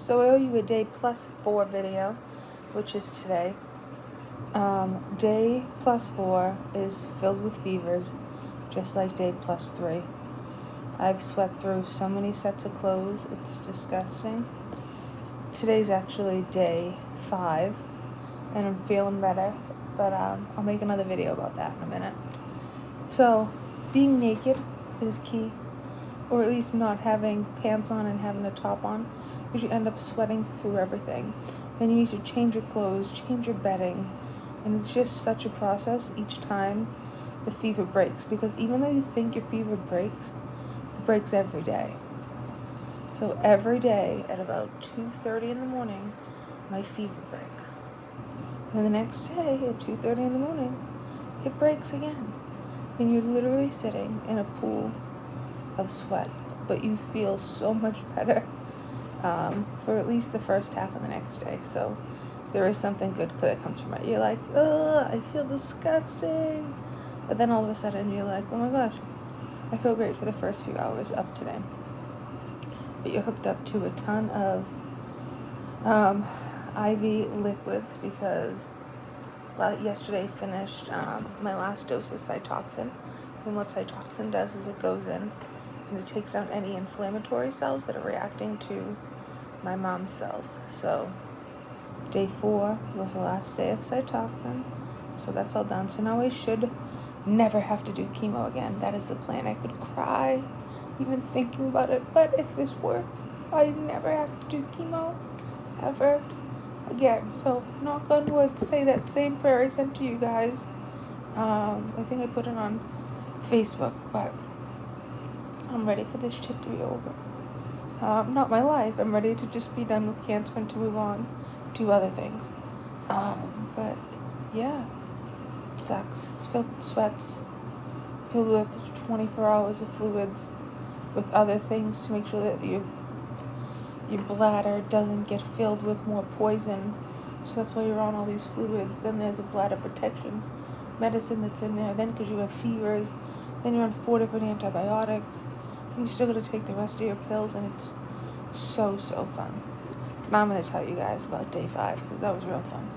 So I owe you a day plus 4 video, which is today. Day plus 4 is filled with fevers, just like day plus 3. I've sweat through so many sets of clothes, it's disgusting. Today's actually day 5, and I'm feeling better, but I'll make another video about that in a minute. So, being naked is key, or at least not having pants on and having a top on, because you end up sweating through everything. Then you need to change your clothes, change your bedding, and it's just such a process each time the fever breaks, because even though you think your fever breaks, it breaks every day. So every day at about 2:30 in the morning, my fever breaks. And the next day at 2:30 in the morning, it breaks again. And you're literally sitting in a pool of sweat, but you feel so much better for at least the first half of the next day. So there is something good that comes from it. You're like, ugh, I feel disgusting. But then all of a sudden you're like, oh my gosh, I feel great for the first few hours of today. But you're hooked up to a ton of IV liquids because yesterday finished my last dose of Cytoxin. And what Cytoxin does is it goes in and it takes down any inflammatory cells that are reacting to my mom's cells. So day 4 was the last day of Cytoxin. So that's all done. So now I should never have to do chemo again. That is the plan. I could cry even thinking about it. But if this works, I never have to do chemo ever again. So knock on wood, say that same prayer I sent to you guys. I think I put it on Facebook, but I'm ready for this shit to be over. Not my life. I'm ready to just be done with cancer and to move on to other things. But yeah, it sucks. It's filled with sweats, filled with 24 hours of fluids, with other things to make sure that your bladder doesn't get filled with more poison. So that's why you're on all these fluids. Then there's a bladder protection medicine that's in there. Then because you have fevers, then you're on 4 different antibiotics. And you still got to take the rest of your pills, and it's so fun. Now I'm going to tell you guys about day 5 because that was real fun.